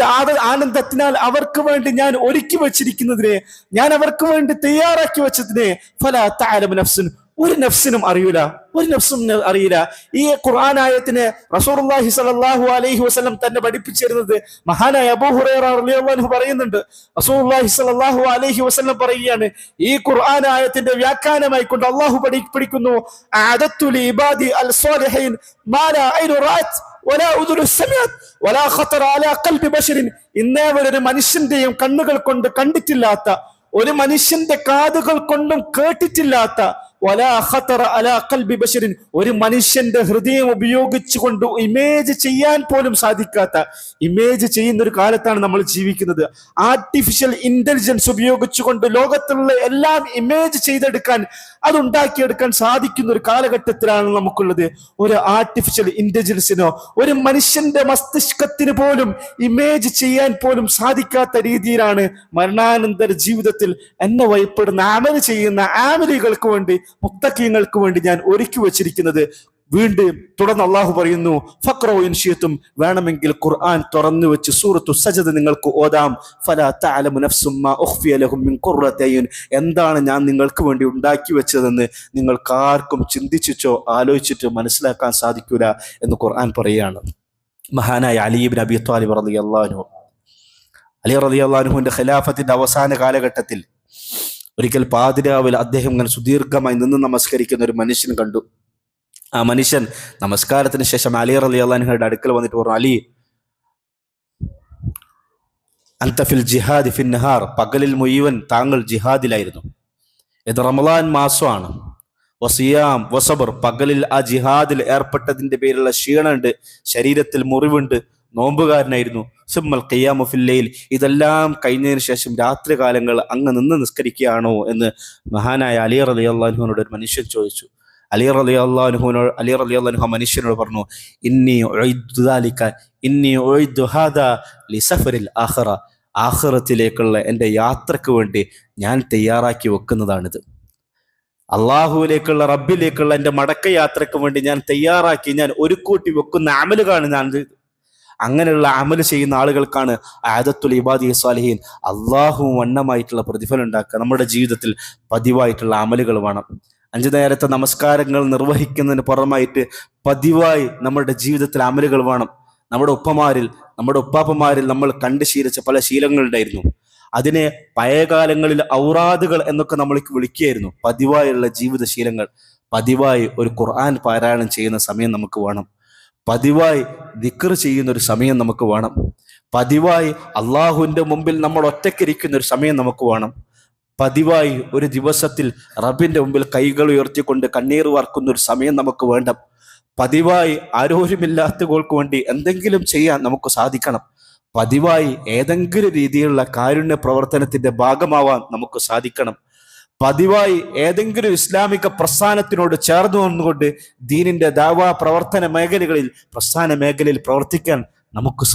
ആനന്ദത്തിനാൽ അവർക്ക് വേണ്ടി ഞാൻ ഒരുക്കി വെച്ചിരിക്കുന്നതിനെ, ഞാൻ അവർക്ക് വേണ്ടി തയ്യാറാക്കി വെച്ചതിനെ ഫലാ തഅലമു നഫ്സുൻ, ഒരു നഫ്സിനും അറിയില്ല, ഒരു നഫ്സും അറിയില്ല. ഈ ഖുർആൻ ആയത്തിനെ റസൂലുള്ളാഹി സ്വല്ലല്ലാഹു അലൈഹി വസല്ലം തന്നെ പഠിപ്പിച്ചിരുന്നത് മഹാനായ അബൂ ഹുറൈറ റളിയല്ലാഹു അൻഹു പറയുന്നുണ്ട്. റസൂലുള്ളാഹി സ്വല്ലല്ലാഹു അലൈഹി വസല്ലം പറയുകയാണ്, ഈ ഖുർആൻ ആയത്തിന്റെ വ്യാഖ്യാനമായി കൊണ്ട് അല്ലാഹു പഠിപ്പിക്കുന്നു, അഅദത്തു ലി ഇബാദി അൽ സ്വാലിഹീൻ മാ ലാ ഐനു റഅത് വലാ ഉദുനു സമഅത് വലാ ഖതറ അലാ ഖൽബി ബശരിൻ. ഇന്നേവരെ ഒരു മനുഷ്യന്റെയും കണ്ണുകൾ കൊണ്ട് കണ്ടിട്ടില്ലാത്ത, ഒരു മനുഷ്യന്റെ കാതുകൾ കൊണ്ടും കേട്ടിട്ടില്ലാത്ത, വലാ ഖതറ അലാ ഖൽബി ബശരിൻ, ഒരു മനുഷ്യന്റെ ഹൃദയം ഉപയോഗിച്ചുകൊണ്ട് ഇമേജ് ചെയ്യാൻ പോലും സാധിക്കാത്ത, ഇമേജ് ചെയ്യുന്ന ഒരു കാലത്താണ് നമ്മൾ ജീവിക്കുന്നത്. ആർട്ടിഫിഷ്യൽ ഇന്റലിജൻസ് ഉപയോഗിച്ചുകൊണ്ട് ലോകത്തുള്ള എല്ലാം ഇമേജ് ചെയ്തെടുക്കാൻ, അതുണ്ടാക്കിയെടുക്കാൻ സാധിക്കുന്ന ഒരു കാലഘട്ടത്തിലാണ് നമുക്കുള്ളത്. ഒരു ആർട്ടിഫിഷ്യൽ ഇന്റലിജൻസിനോ ഒരു മനുഷ്യന്റെ മസ്തിഷ്കത്തിന് പോലും ഇമേജ് ചെയ്യാൻ പോലും സാധിക്കാത്ത രീതിയിലാണ് മരണാനന്തര ജീവിതത്തിൽ എന്നെ ഭയപ്പെടുന്ന അമല് ചെയ്യുന്ന ആമലികൾക്ക് വേണ്ടി, മുത്തഖീങ്ങൾക്ക് വേണ്ടി ഞാൻ ഒരുക്കി വച്ചിരിക്കുന്നത്. വീണ്ടും തുടർന്ന് അള്ളാഹു പറയുന്നു, ഫഖ്റഉ ഇൻ ശിഅ്തും, വേണമെങ്കിൽ ഖുർആൻ തുറന്നു വെച്ച് സൂറത്തു സജ്ദ നിങ്ങൾക്ക് ഓതാം. ഫലാ തഅലമു നഫ്സും മാ ഉഖ്ഫിയ ലഹും മിൻ ഖുർറത്തി അയുൻ, എന്താണ് ഞാൻ നിങ്ങൾക്ക് വേണ്ടി ഉണ്ടാക്കി വെച്ചതെന്ന് നിങ്ങൾക്കാർക്കും ചിന്തിച്ചോ ആലോചിച്ചിട്ടോ മനസ്സിലാക്കാൻ സാധിക്കൂല എന്ന് ഖുർആൻ പറയുകയാണ്. മഹാനായ അലി ഇബ്നു അബി ത്വാലിബ് റളിയല്ലാഹു അൻഹു, അലി റളിയല്ലാഹു അൻഹുവിന്റെ ഖിലാഫത്തിന്റെ അവസാന കാലഘട്ടത്തിൽ ഒരിക്കൽ പാതിരാവിൽ അദ്ദേഹം ഇങ്ങനെ സുദീർഘമായി നിന്ന് നമസ്കരിക്കുന്ന ഒരു മനുഷ്യൻ കണ്ടു. ആ മനുഷ്യൻ നമസ്കാരത്തിന് ശേഷം അലി റളിയല്ലാഹു അൻഹുവിന്റെ അടുക്കൽ വന്നിട്ട് പറഞ്ഞു, അലി, അൻത ഫിൽ ജിഹാദി ഫിൻ നഹാർ, പകലിൽ മുഴുവൻ താങ്കൾ ജിഹാദിലായിരുന്നു. ഇത് റമളാൻ മാസമാണ്. വസിയാം വസബർ, പകലിൽ ആ ജിഹാദിൽ ഏർപ്പെട്ടതിന്റെ പേരിലുള്ള ക്ഷീണമുണ്ട്, ശരീരത്തിൽ മുറിവുണ്ട്, നോമ്പുകാരനായിരുന്നു. സുമ്മൽ ഖിയാമു ഫിൽ ലൈൽ, ഇതെല്ലാം കഴിഞ്ഞതിന് ശേഷം രാത്രി കാലങ്ങൾ അങ്ങ് നിന്ന് നിസ്കരിക്കുകയാണോ എന്ന് മഹാനായ അലി റളിയല്ലാഹു അൻഹുവിനോട് ഒരു മനുഷ്യൻ ചോദിച്ചു. അലി റളിയല്ലാഹു അൻഹു മനുഷ്യനോട് പറഞ്ഞു, ഇന്നി ഉഇദ്ദു ദാലിക ഇന്നി ഉഇദ്ദു ഹാദാ ലിസഫറിൽ ആഖിറ, ആഖിറത്തിലേക്കുള്ള എൻ്റെ യാത്രക്ക് വേണ്ടി ഞാൻ തയ്യാറാക്കി വെക്കുന്നതാണിത്. അള്ളാഹുവിലേക്കുള്ള, റബ്ബിലേക്കുള്ള എൻ്റെ മടക്ക യാത്രക്ക് വേണ്ടി ഞാൻ തയ്യാറാക്കി, ഞാൻ ഒരു കൂട്ടി വെക്കുന്ന അമലുകാണ് ഞാൻ. അങ്ങനെയുള്ള അമല് ചെയ്യുന്ന ആളുകൾക്കാണ് ആദത്തുൽ ഇബാദി സ്വാലിഹീൻ, അള്ളാഹു വണ്ണമായിട്ടുള്ള പ്രതിഫലം ഉണ്ടാക്കുക. നമ്മുടെ ജീവിതത്തിൽ പതിവായിട്ടുള്ള അമലുകൾ വേണം. 5 നേരത്തെ നമസ്കാരങ്ങൾ നിർവഹിക്കുന്നതിന് പുറമായിട്ട് പതിവായി നമ്മുടെ ജീവിതത്തിൽ അമലുകൾ വേണം. നമ്മുടെ ഉപ്പമാരിൽ, നമ്മുടെ ഉപ്പാപ്പമാരിൽ നമ്മൾ കണ്ടു ശീലിച്ച പല ശീലങ്ങളുണ്ടായിരുന്നു. അതിനെ പഴയകാലങ്ങളിൽ ഔറാദുകൾ എന്നൊക്കെ നമ്മൾക്ക് വിളിക്കുകയായിരുന്നു. പതിവായുള്ള ജീവിതശീലങ്ങൾ, പതിവായി ഒരു ഖുർആൻ പാരായണം ചെയ്യുന്ന സമയം നമുക്ക് വേണം. പതിവായി ദിക്ർ ചെയ്യുന്ന ഒരു സമയം നമുക്ക് വേണം. പതിവായി അള്ളാഹുവിന്റെ മുമ്പിൽ നമ്മൾ ഒറ്റയ്ക്കിരിക്കുന്ന ഒരു സമയം നമുക്ക് വേണം. പതിവായി ഒരു ദിവസത്തിൽ റബ്ബിന്റെ മുമ്പിൽ കൈകൾ ഉയർത്തിക്കൊണ്ട് കണ്ണീർ വാർക്കുന്ന ഒരു സമയം നമുക്ക് വേണ്ട. പതിവായി ആരോരുമില്ലാത്തവർക്ക് വേണ്ടി എന്തെങ്കിലും ചെയ്യാൻ നമുക്ക് സാധിക്കണം. പതിവായി ഏതെങ്കിലും രീതിയിലുള്ള കാരുണ്യ പ്രവർത്തനത്തിന്റെ ഭാഗമാവാൻ നമുക്ക് സാധിക്കണം. പതിവായി ഏതെങ്കിലും ഇസ്ലാമിക പ്രസ്ഥാനത്തിനോട് ചേർന്ന് വന്നുകൊണ്ട് ദീനിന്റെ ദാവാ പ്രവർത്തന മേഖലകളിൽ, പ്രസ്ഥാന മേഖലയിൽ പ്രവർത്തിക്കാൻ നമുക്ക്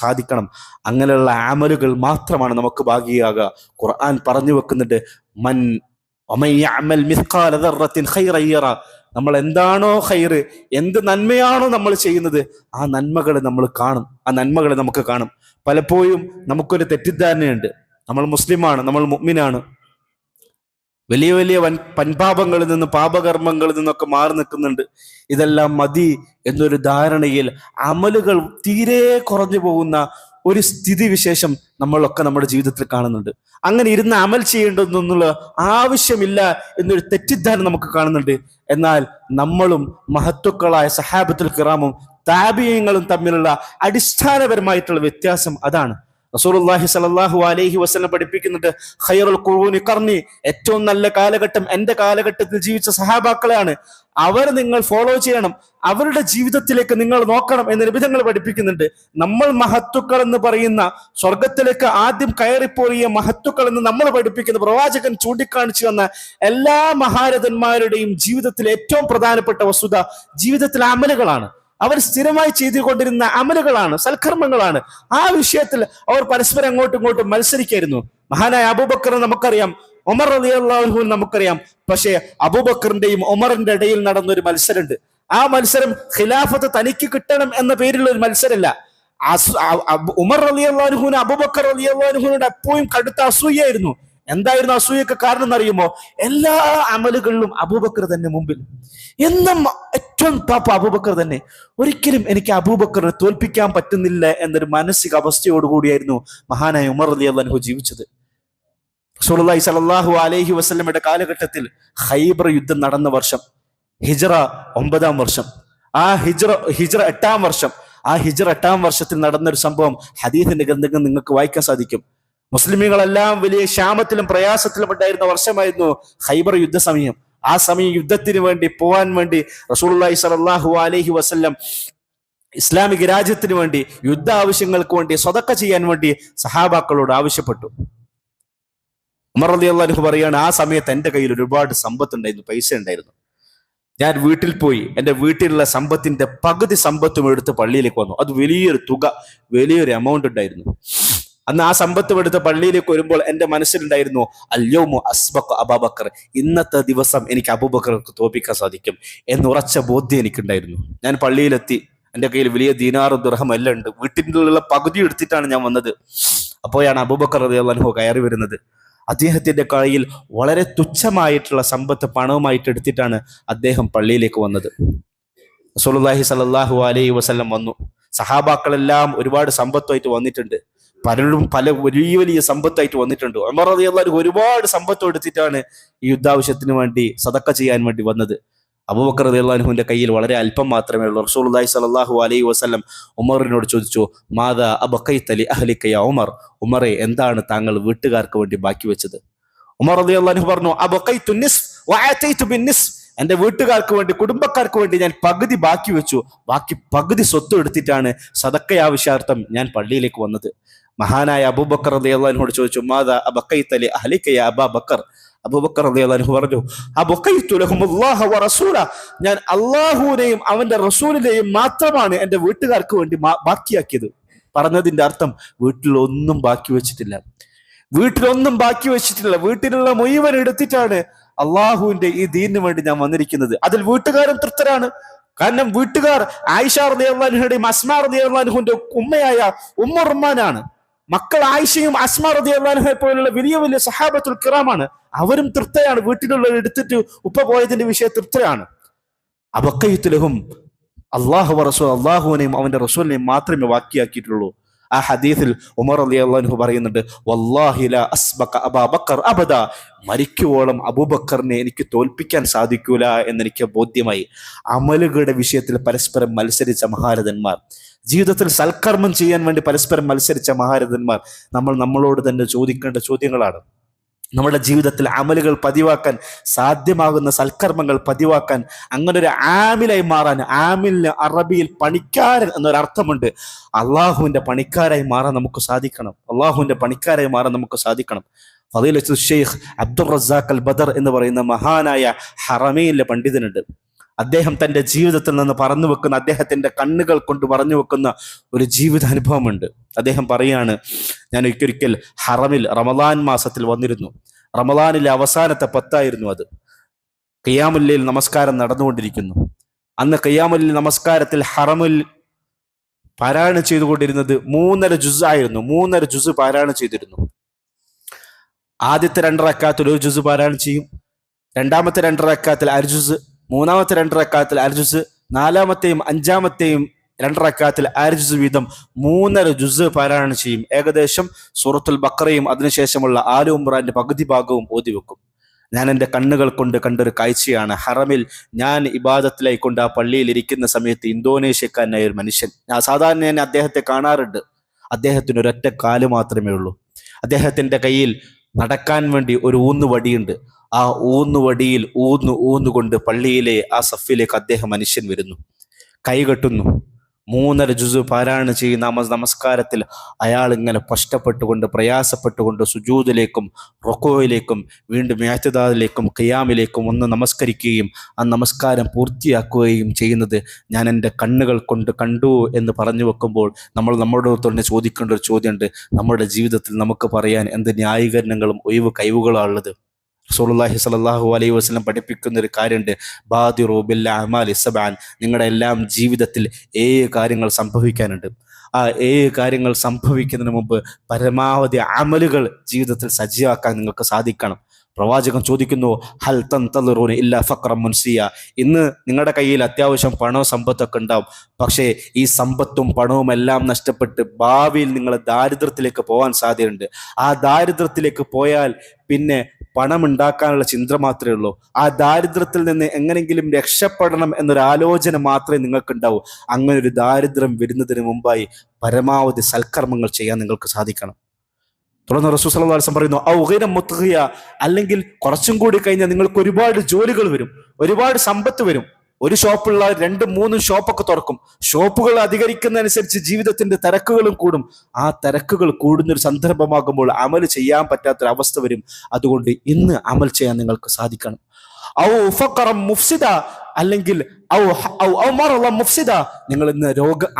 സാധിക്കണം. അങ്ങനെയുള്ള അമലുകൾ മാത്രമാണ് നമുക്ക് ഭാഗിയാകുക. ഖുർആൻ പറഞ്ഞു വെക്കുന്നുണ്ട്, മൻ വമൻ യഅമൽ മിസ്ഖാല ദർറത്തിൻ ഖൈറൻ യറ, നമ്മൾ എന്താണോ ഖൈറ്, എന്ത് നന്മയാണോ നമ്മൾ ചെയ്യുന്നത്, ആ നന്മകളെ നമ്മൾ കാണും, ആ നന്മകളെ നമുക്ക് കാണും. പലപ്പോഴും നമുക്കൊരു തെറ്റിദ്ധാരണയുണ്ട്, നമ്മൾ മുസ്ലിമാണ്, നമ്മൾ മുഅ്മിനാണ്, വലിയ വലിയ പൻപാപങ്ങളിൽ നിന്ന്, പാപകർമ്മങ്ങളിൽ നിന്നൊക്കെ മാറി നിൽക്കുന്നുണ്ട്, ഇതെല്ലാം മതി എന്നൊരു ധാരണയിൽ അമലുകൾ തീരെ കുറഞ്ഞു പോകുന്ന ഒരു സ്ഥിതിവിശേഷം നമ്മളൊക്കെ നമ്മുടെ ജീവിതത്തിൽ കാണുന്നുണ്ട്. അങ്ങനെ ഇരുന്ന് അമൽ ചെയ്യേണ്ടതെന്നുള്ള ആവശ്യമില്ല എന്നൊരു തെറ്റിദ്ധാരണ നമുക്ക് കാണുന്നുണ്ട്. എന്നാൽ നമ്മളും മഹത്തുക്കളായ സഹാബത്തുൽ കിറാമും താബിഈങ്ങളും തമ്മിലുള്ള അടിസ്ഥാനപരമായിട്ടുള്ള വ്യത്യാസം അതാണ്. റസൂലുള്ളാഹി സ്വല്ലല്ലാഹു അലൈഹി വസല്ലം പഠിപ്പിക്കുന്നുണ്ട്, ഖൈറുൽ ഖുറൂനി ഖർനി, ഏറ്റവും നല്ല കാലഘട്ടം എന്റെ കാലഘട്ടത്തിൽ ജീവിച്ച സഹാബാക്കളെയാണ്, അവർ നിങ്ങൾ ഫോളോ ചെയ്യണം, അവരുടെ ജീവിതത്തിലേക്ക് നിങ്ങൾ നോക്കണം എന്ന് നബി തങ്ങൾ പഠിപ്പിക്കുന്നുണ്ട്. നമ്മൾ മഹത്തുക്കൾ എന്ന് പറയുന്ന, സ്വർഗത്തിലേക്ക് ആദ്യം കയറിപ്പോറിയ മഹത്തുക്കൾ എന്ന് നമ്മൾ പഠിപ്പിക്കുന്ന, പ്രവാചകൻ ചൂണ്ടിക്കാണിച്ചു വന്ന എല്ലാ മഹാരഥന്മാരുടെയും ജീവിതത്തിലെ ഏറ്റവും പ്രധാനപ്പെട്ട വസ്തുത ജീവിതത്തിലെ അമലുകളാണ്. അവർ സ്ഥിരമായി ചെയ്തുകൊണ്ടിരുന്ന അമലുകളാണ്, സൽക്കർമ്മങ്ങളാണ്. ആ വിഷയത്തിൽ അവർ പരസ്പരം അങ്ങോട്ടും ഇങ്ങോട്ടും മത്സരിക്കായിരുന്നു. മഹാനായ അബൂബക്കർ നമുക്കറിയാം, ഉമർ റളിയല്ലാഹു അൻഹു നമുക്കറിയാം. പക്ഷേ അബൂബക്കറിന്റെയും ഉമറിന്റെ ഇടയിൽ നടന്നൊരു മത്സരമുണ്ട്. ആ മത്സരം ഖിലാഫത്ത് തനിക്ക് കിട്ടണം എന്ന പേരിലുള്ള ഒരു മത്സരമല്ല. ഉമർ റളിയല്ലാഹു അൻഹുവിന് അബൂബക്കർ റളിയല്ലാഹു അൻഹുവിനോട് എപ്പോഴും കടുത്ത അസൂയായിരുന്നു. എന്തായിരുന്നു അസൂയൊക്കെ കാരണം എന്നറിയുമോ? എല്ലാ അമലുകളിലും അബൂബക്കർ തന്നെ മുമ്പിൽ, എന്നും ഏറ്റവും ടോപ്പ് അബൂബക്കർ തന്നെ. ഒരിക്കലും എനിക്ക് അബൂബക്കറിനെ തോൽപ്പിക്കാൻ പറ്റുന്നില്ല എന്നൊരു മാനസിക അവസ്ഥയോടുകൂടിയായിരുന്നു മഹാനായ ഉമർ റളിയല്ലാഹു അൻഹു ജീവിച്ചത്. റസൂലുള്ളാഹി സ്വല്ലല്ലാഹു അലൈഹി വസല്ലമയുടെ കാലഘട്ടത്തിൽ ഖൈബർ യുദ്ധം നടന്ന വർഷം ഹിജ്റ 9-ാം വർഷം, ആ ഹിജ്റ 8-ാം വർഷം, ആ ഹിജ്റ 8-ാം വർഷത്തിൽ നടന്നൊരു സംഭവം ഹദീസിന്റെ ഗ്രന്ഥങ്ങൾ നിങ്ങൾക്ക് വായിക്കാൻ സാധിക്കും. മുസ്ലിമീങ്ങളെല്ലാം വലിയ ക്ഷാമത്തിലും പ്രയാസത്തിലും ഉണ്ടായിരുന്ന വർഷമായിരുന്നു ഖൈബർ യുദ്ധസമയം. ആ സമയം യുദ്ധത്തിന് വേണ്ടി പോവാൻ വേണ്ടി റസൂലുള്ളാഹി സ്വല്ലല്ലാഹു അലൈഹി വസല്ലം ഇസ്ലാമിക രാജ്യത്തിന് വേണ്ടി, യുദ്ധ ആവശ്യങ്ങൾക്ക് വേണ്ടി, സ്വതക്ക ചെയ്യാൻ വേണ്ടി സഹാബാക്കളോട് ആവശ്യപ്പെട്ടു. ഉമർ റളിയല്ലാഹു അൻഹു പറയാണ്, ആ സമയത്ത് എൻ്റെ കയ്യിൽ ഒരുപാട് സമ്പത്ത് ഉണ്ടായിരുന്നു, പൈസ ഉണ്ടായിരുന്നു. ഞാൻ വീട്ടിൽ പോയി എൻ്റെ വീട്ടിലുള്ള സമ്പത്തിന്റെ പകുതി സമ്പത്തും എടുത്ത് പള്ളിയിലേക്ക് വന്നു. അത് വലിയൊരു തുക, വലിയൊരു എമൗണ്ട് ഉണ്ടായിരുന്നു. അന്ന് ആ സമ്പത്തും എടുത്ത് പള്ളിയിലേക്ക് വരുമ്പോൾ എൻ്റെ മനസ്സിലുണ്ടായിരുന്നു, അൽയൗമു അസ്ബഖു അബൂബക്കർ, ഇന്നത്തെ ദിവസം എനിക്ക് അബൂബക്കർക്ക് തോൽപ്പിക്കാൻ സാധിക്കും എന്നുറച്ച ബോധ്യം എനിക്കുണ്ടായിരുന്നു. ഞാൻ പള്ളിയിലെത്തി, എൻ്റെ കയ്യിൽ വലിയ ദീനാറും ദിർഹം എല്ലാം ഉണ്ട്, വീട്ടിലുള്ള പകുതി എടുത്തിട്ടാണ് ഞാൻ വന്നത്. അപ്പോഴാണ് അബൂബക്കർ റളിയല്ലാഹു അൻഹു കയറി വരുന്നത്. അദ്ദേഹത്തിന്റെ കയ്യിൽ വളരെ തുച്ഛമായിട്ടുള്ള സമ്പത്ത് പണവുമായിട്ട് എടുത്തിട്ടാണ് അദ്ദേഹം പള്ളിയിലേക്ക് വന്നത്. റസൂലുള്ളാഹി സ്വല്ലല്ലാഹു അലൈഹി വസല്ലം വന്നു. സഹാബാക്കളെല്ലാം ഒരുപാട് സമ്പത്തുമായിട്ട് വന്നിട്ടുണ്ട്, പലരും പല വലിയ വലിയ സമ്പത്തായിട്ട് വന്നിട്ടുണ്ട്. ഉമർ റളിയല്ലാഹു അൻഹു ഒരുപാട് സമ്പത്ത് എടുത്തിട്ടാണ് ഈ യുദ്ധാവശ്യത്തിന് വേണ്ടി സദക്ക ചെയ്യാൻ വേണ്ടി വന്നത്. അബൂബക്കർ റളിയല്ലാഹു അൻഹുവിന്റെ കയ്യിൽ വളരെ അല്പം മാത്രമേ ഉള്ളൂ. റസൂലുള്ളാഹി സ്വല്ലല്ലാഹു അലൈഹി വസല്ലം ഉമറിനോട് ചോദിച്ചു, മാദാ അബഖൈത ലി അഹ്ലിക യാ ഉമർ, ഉമറെ എന്താണ് താങ്കൾ വീട്ടുകാർക്ക് വേണ്ടി ബാക്കി വെച്ചത്? ഉമർ റളിയല്ലാഹു അൻഹു പറഞ്ഞു, അബഖൈതു നിസ്ഫ് വഅതൈതു ബിന്നിസ്ഫ്, എന്റെ വീട്ടുകാർക്ക് വേണ്ടി, കുടുംബക്കാർക്ക് വേണ്ടി ഞാൻ പകുതി ബാക്കി വെച്ചു, ബാക്കി പകുതി സ്വത്ത് എടുത്തിട്ടാണ് സദക്ക ആവശ്യാർത്ഥം ഞാൻ പള്ളിയിലേക്ക് വന്നത്. മഹാനായ അബൂബക്കർ റളിയല്ലാഹു അൻഹുവോട് ചോദിച്ചു, മാദാ അബഖൈത ലി അഹ്ലിക യാ അബാ ബക്കർ, അബൂബക്കർ റളിയല്ലാഹു അൻഹു പറഞ്ഞു, അബഖൈതു ലഹുമുല്ലാഹ വറസൂല, ഞാൻ അല്ലാഹുവിനെയും അവന്റെ റസൂലിനെയും മാത്രമാണ് എന്റെ വീട്ടുകാർക്ക് വേണ്ടി ബാക്കിയാക്കിയത്. പറഞ്ഞതിന്റെ അർത്ഥം വീട്ടിലൊന്നും ബാക്കി വെച്ചിട്ടില്ല, വീട്ടിലൊന്നും ബാക്കി വെച്ചിട്ടില്ല. വീട്ടിലുള്ള മുഴുവൻ എടുത്തിട്ടാണ് അള്ളാഹുവിന്റെ ഈ ദീനിന് വേണ്ടി ഞാൻ വന്നിരിക്കുന്നത്. അതിൽ വീട്ടുകാരും തൃപ്തരാണ്. കാരണം വീട്ടുകാർ ആയിഷ റളിയല്ലാഹു അൻഹയുടെയും അസ്മാ റളിയല്ലാഹു അൻഹുവിന്റെ ഉമ്മയായ ഉമ്മ റുമ്മാനാണ്. മക്കൾ ആയിഷയും അസ്മാ റളിയല്ലാഹു അൻഹയെ പോലുള്ള വലിയ വലിയ സഹാബത്തുൽ കിറാമാണ്. അവരും തൃപ്തയാണ്, വീട്ടിലുള്ള എടുത്തിട്ട് ഉപ്പ പോയതിന്റെ വിഷയം തൃപ്തരാണ്. അബഖൈതു ലഹും, അല്ലാഹു വറസൂൽ, അള്ളാഹുവിനെയും അവന്റെ റസൂലിനെയും മാത്രമേ ബാക്കിയാക്കിയിട്ടുള്ളൂ. ആ ഹദീസിൽ ഉമർ റളിയല്ലാഹു അൻഹു പറയുന്നുണ്ട്, വല്ലാഹി ലാ അസ്ബഖ അബാ ബക്കർ അബദാ, മരിക്കുവോളം അബൂബക്കറിനെ എനിക്ക് തോൽപ്പിക്കാൻ സാധിക്കൂല എന്നെനിക്ക് ബോധ്യമായി. അമലുകളുടെ വിഷയത്തിൽ പരസ്പരം മത്സരിച്ച മഹാരഥന്മാർ, ജീവിതത്തിൽ സൽക്കർമ്മം ചെയ്യാൻ വേണ്ടി പരസ്പരം മത്സരിച്ച മഹാരഥന്മാർ, നമ്മൾ നമ്മളോട് തന്നെ ചോദിക്കേണ്ട ചോദ്യങ്ങളാണ്. നമ്മുടെ ജീവിതത്തിൽ അമലുകൾ പതിവാക്കാൻ, സാധ്യമാകുന്ന സൽക്കർമ്മങ്ങൾ പതിവാക്കാൻ, അങ്ങനെ ഒരു ആമിലായി മാറാൻ, ആമിലിന് അറബിയിൽ പണിക്കാരൻ എന്നൊരർത്ഥമുണ്ട്. അള്ളാഹുവിന്റെ പണിക്കാരായി മാറാൻ നമുക്ക് സാധിക്കണം. അള്ളാഹുവിന്റെ പണിക്കാരായി മാറാൻ നമുക്ക് സാധിക്കണം. ഫളീലത്തുൽ ഷെയ്ഖ് അബ്ദുർ റസാഖ് അൽ ബദർ എന്ന് പറയുന്ന മഹാനായ ഹറമൈനിലെ പണ്ഡിതനുണ്ട്. അദ്ദേഹം തൻ്റെ ജീവിതത്തിൽ നിന്ന് പറഞ്ഞു വെക്കുന്ന, അദ്ദേഹത്തിന്റെ കണ്ണുകൾ കൊണ്ട് പറഞ്ഞു വെക്കുന്ന ഒരു ജീവിതാനുഭവമുണ്ട്. അദ്ദേഹം പറയാണ്, ഞാൻ ഒരിക്കൽ ഹറമിൽ റമദാൻ മാസത്തിൽ വന്നിരുന്നു. റമദാനിലെ അവസാനത്തെ 10 അത്. ഖിയാമുൽ ലൈൽ നമസ്കാരം നടന്നുകൊണ്ടിരിക്കുന്നു. അന്ന് ഖിയാമുൽ ലൈൽ നമസ്കാരത്തിൽ ഹറമിൽ പാരായണം ചെയ്തുകൊണ്ടിരുന്നത് 3.5 ജുസ് ആയിരുന്നു. 3.5 ജുസ് പാരായണം ചെയ്തിരുന്നു. ആദ്യത്തെ 2 റക്അത്തിൽ 1 ജുസ് പാരായണം ചെയ്യും, രണ്ടാമത്തെ 2 റക്അത്തിൽ അര ജുസ്, മൂന്നാമത്തെ 2 റക്അത്തിൽ അര ജുസ്, നാലാമത്തെയും അഞ്ചാമത്തെയും 2 റക്അത്തിൽ അര ജുസ് വീതം 3.5 ജുസ് പാരായണം ചെയ്യും. ഏകദേശം സൂറത്തുൽ ബഖറയും അതിനുശേഷമുള്ള ആലു ഇംറാന്റെ പകുതി ഭാഗവും ഓതിവെക്കും. ഞാൻ എൻ്റെ കണ്ണുകൾ കൊണ്ട് കണ്ടൊരു കാഴ്ചയാണ്. ഹറമിൽ ഞാൻ ഇബാദത്തിലായി കൊണ്ട് ആ പള്ളിയിൽ ഇരിക്കുന്ന സമയത്ത് ഇന്തോനേഷ്യക്കാരനായ ഒരു മനുഷ്യൻ, സാധാരണ ഞാൻ അദ്ദേഹത്തെ കാണാറുണ്ട്. അദ്ദേഹത്തിന് ഒരൊറ്റ കാല് മാത്രമേ ഉള്ളൂ. അദ്ദേഹത്തിൻ്റെ കയ്യിൽ നടക്കാൻ വേണ്ടി ഒരു ഊന്നുവടിയുണ്ട്. ആ ഊന്നുവടിയിൽ ഊന്നുകൊണ്ട് പള്ളിയിലെ ആ സഫിലേക്ക് മനുഷ്യൻ വരുന്നു, കൈ കെട്ടുന്നു. 3.5 ജുസ് പാരായണം ചെയ്യുന്ന നമസ്കാരത്തിൽ അയാൾ ഇങ്ങനെ കഷ്ടപ്പെട്ടുകൊണ്ട് പ്രയാസപ്പെട്ടുകൊണ്ട് സുജൂദിലേക്കും റുകൂഇലേക്കും വീണ്ടും ഇഅ്തിദാലിലേക്കും ഖിയാമിലേക്കും ഒന്ന് നമസ്കരിക്കുകയും ആ നമസ്കാരം പൂർത്തിയാക്കുകയും ചെയ്യുന്നത് ഞാൻ എൻ്റെ കണ്ണുകൾ കൊണ്ട് കണ്ടു എന്ന് പറഞ്ഞു വെക്കുമ്പോൾ നമ്മളോട് തന്നെ ചോദിക്കേണ്ട ഒരു ചോദ്യമുണ്ട്. നമ്മുടെ ജീവിതത്തിൽ നമുക്ക് പറയാൻ എന്ത് ന്യായീകരണങ്ങളും കഴിവുകളാണ് ഉള്ളത്? റസൂലുള്ളാഹി സ്വല്ലല്ലാഹു അലൈഹി വസല്ലം പഠിപ്പിക്കുന്ന ഒരു കാര്യമുണ്ട്, ബാദിറു ബിൽ അഅമാലി സബ്അൻ. നിങ്ങളുടെ എല്ലാം ജീവിതത്തിൽ 7 കാര്യങ്ങൾ സംഭവിക്കാനുണ്ട്. ആ 7 കാര്യങ്ങൾ സംഭവിക്കുന്നതിന് മുമ്പ് പരമാവധി അമലുകൾ ജീവിതത്തിൽ സജ്ജീവാക്കാൻ നിങ്ങൾക്ക് സാധിക്കണം. പ്രവാചകൻ ചോദിക്കുന്നു, ഹൽ തൻതളിറൂന ഇല്ലാ ഫഖറൻ മുൻസിയ. ഇന്ന് നിങ്ങളുടെ കയ്യിൽ അത്യാവശ്യം പണവും സമ്പത്തൊക്കെ ഉണ്ടാവും, പക്ഷേ ഈ സമ്പത്തും പണവും എല്ലാം നഷ്ടപ്പെട്ട് ഭാവിയിൽ നിങ്ങൾ ദാരിദ്ര്യത്തിലേക്ക് പോകാൻ സാധ്യതയുണ്ട്. ആ ദാരിദ്ര്യത്തിലേക്ക് പോയാൽ പിന്നെ പണം ഉണ്ടാക്കാനുള്ള ചിന്ത മാത്രമേ ഉള്ളൂ. ആ ദാരിദ്ര്യത്തിൽ നിന്ന് എങ്ങനെങ്കിലും രക്ഷപ്പെടണം എന്നൊരു ആലോചന മാത്രമേ നിങ്ങൾക്കുണ്ടാവൂ. അങ്ങനെ ഒരു ദാരിദ്ര്യം വരുന്നതിന് മുമ്പായി പരമാവധി സൽക്കർമ്മങ്ങൾ ചെയ്യാൻ നിങ്ങൾക്ക് സാധിക്കണം. തുടർന്ന് റസൂൽ സല്ലല്ലാഹു അലൈഹി വസല്ലം പറയുന്നു, ഔ ഗൈറ മുത്ഖിയ, അല്ലെങ്കിൽ കുറച്ചും കൂടി കഴിഞ്ഞാൽ നിങ്ങൾക്ക് ഒരുപാട് ജോലികൾ വരും, ഒരുപാട് സമ്പത്ത് വരും. ഒരു ഷോപ്പുള്ള 2-3 ഷോപ്പൊക്കെ തുറക്കും. ഷോപ്പുകൾ അധികരിക്കുന്നതനുസരിച്ച് ജീവിതത്തിന്റെ തിരക്കുകളും കൂടും. ആ തിരക്കുകൾ കൂടുന്നൊരു സന്ദർഭമാകുമ്പോൾ അമൽ ചെയ്യാൻ പറ്റാത്തൊരവസ്ഥ വരും. അതുകൊണ്ട് ഇന്ന് അമൽ ചെയ്യാൻ നിങ്ങൾക്ക് സാധിക്കണം. ഔ ഫഖറൻ മുഫ്സിദ, അല്ലെങ്കിൽ ഔ മറളൻ മുഫ്സിദ, നിങ്ങൾ ഇന്ന്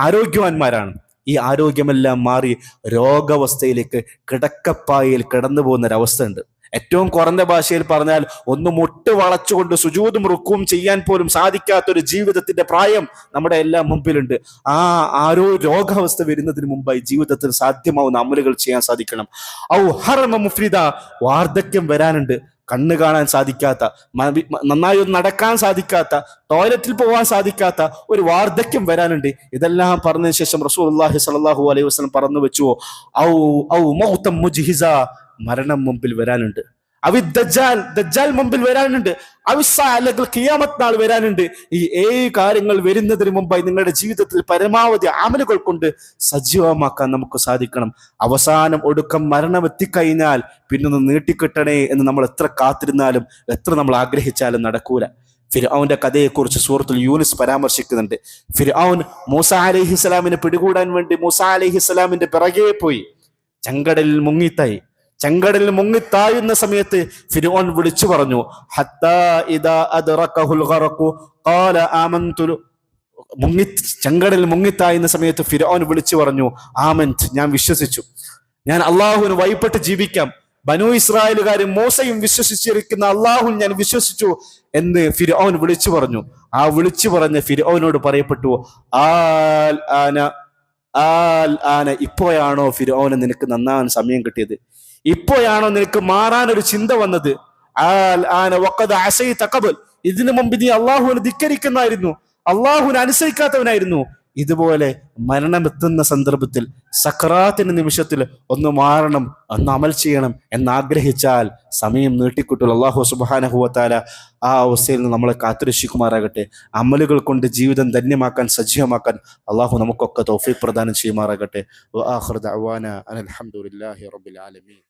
ആരോഗ്യവാന്മാരാണ്. ഈ ആരോഗ്യമെല്ലാം മാറി രോഗാവസ്ഥയിലേക്ക് കിടക്കപ്പായയിൽ കിടന്നു പോകുന്നൊരവസ്ഥ ഉണ്ട്. ഏറ്റവും കുറഞ്ഞ ഭാഷയിൽ പറഞ്ഞാൽ ഒന്ന് മുട്ട് വളച്ചുകൊണ്ട് സുജൂദും റുക്കുവും ചെയ്യാൻ പോലും സാധിക്കാത്തൊരു ജീവിതത്തിന്റെ പ്രായം നമ്മുടെ എല്ലാം മുമ്പിലുണ്ട്. ആ രോഗാവസ്ഥ വരുന്നതിന് മുമ്പായി ജീവിതത്തിൽ സാധ്യമാവുന്ന അമലുകൾ ചെയ്യാൻ സാധിക്കണം. ഔ ഹറമ മുഫ്രിദ, വാർദ്ധക്യം വരാനുണ്ട്. കണ്ണ് കാണാൻ സാധിക്കാത്ത, നന്നായി ഒന്ന് നടക്കാൻ സാധിക്കാത്ത, ടോയ്ലറ്റിൽ പോകാൻ സാധിക്കാത്ത ഒരു വാർദ്ധക്യം വരാനുണ്ട്. ഇതെല്ലാം പറഞ്ഞതിന് ശേഷം റസൂലുള്ളാഹി സ്വല്ലല്ലാഹു അലൈഹി വസല്ലം പറഞ്ഞു വെച്ചു, ഔ മൗതൻ മുജ്ഹിസ, മരണം മുമ്പിൽ വരാനുണ്ട്. ദജ്ജാൽ മുമ്പിൽ വരാനുണ്ട്. ഖിയാമത്ത് നാൾ വരാനുണ്ട്. ഈ 7 കാര്യങ്ങൾ വരുന്നതിന് മുമ്പായി നിങ്ങളുടെ ജീവിതത്തിൽ പരമാവധി അമലുകൾ കൊണ്ട് സജീവമാക്കാൻ നമുക്ക് സാധിക്കണം. അവസാനം ഒടുക്കം മരണം എത്തിക്കഴിഞ്ഞാൽ പിന്നൊന്ന് നീട്ടിക്കിട്ടണേ എന്ന് നമ്മൾ എത്ര കാത്തിരുന്നാലും എത്ര നമ്മൾ ആഗ്രഹിച്ചാലും നടക്കൂല. ഫിർഔന്റെ കഥയെക്കുറിച്ച് സൂറത്തുൽ യൂനുസ് പരാമർശിക്കുന്നുണ്ട്. ഫിർഔൻ മൂസ അലൈഹിസ്സലാമിനെ പിടികൂടാൻ വേണ്ടി മൂസ അലൈഹിസ്സലാമിന്റെ പിറകെ പോയി. ചെങ്കടലിൽ മുങ്ങിത്തായുന്ന സമയത്ത് ഫിർഔൻ വിളിച്ചു പറഞ്ഞു, ഹത്താ ഇദാ അദ്റകഹുൽ ഗറഖു ഖാല ആമന്തു. ചെങ്കടലിൽ മുങ്ങിത്തായുന്ന സമയത്ത് ഫിർഔൻ വിളിച്ചു പറഞ്ഞു, ആമന്ത്, ഞാൻ വിശ്വസിച്ചു, ഞാൻ അള്ളാഹുവിന് വഴിപ്പെട്ട് ജീവിക്കാം. ബനൂ ഇസ്രായേലുകാരും മോശയും വിശ്വസിച്ചിരിക്കുന്ന അള്ളാഹു ഞാൻ വിശ്വസിച്ചു എന്ന് ഫിർഔൻ വിളിച്ചു പറഞ്ഞു. ആ വിളിച്ചു പറഞ്ഞ ഫിർഔനോട് പറയപ്പെട്ടു, ആന, ഇപ്പോഴാണോ ഫിർഔന് നിനക്ക് നന്നാവാൻ സമയം കിട്ടിയത്? ഇപ്പോഴാണോ നിനക്ക് മാറാനൊരു ചിന്ത വന്നത്? ഇതിനു മുമ്പ് നീ അള്ളാഹുവിനെ ധിക്കരിക്കുന്നതായിരുന്നു, അള്ളാഹുവിനെ അനുസരിക്കാത്തവനായിരുന്നു. ഇതുപോലെ മരണമെത്തുന്ന സന്ദർഭത്തിൽ സക്രാത്തിന്റെ നിമിഷത്തിൽ ഒന്ന് മാറണം, ഒന്ന് അമൽ ചെയ്യണം എന്നാഗ്രഹിച്ചാൽ സമയം നീട്ടിക്കിട്ടുള്ള അള്ളാഹു സുബ്ഹാനഹു വ തആല ആ അവസ്ഥയിൽ നിന്ന് നമ്മളെ കാത്തുരക്ഷിക്കുമാറാകട്ടെ. അമലുകൾ കൊണ്ട് ജീവിതം ധന്യമാക്കാൻ, സജീവമാക്കാൻ അള്ളാഹു നമുക്കൊക്കെ തൗഫീഖ് പ്രദാനം ചെയ്യുമാറാകട്ടെ. വ ആഖിറു ദഅവാന അൽഹംദുലില്ലാഹി റബ്ബിൽ ആലമീൻ.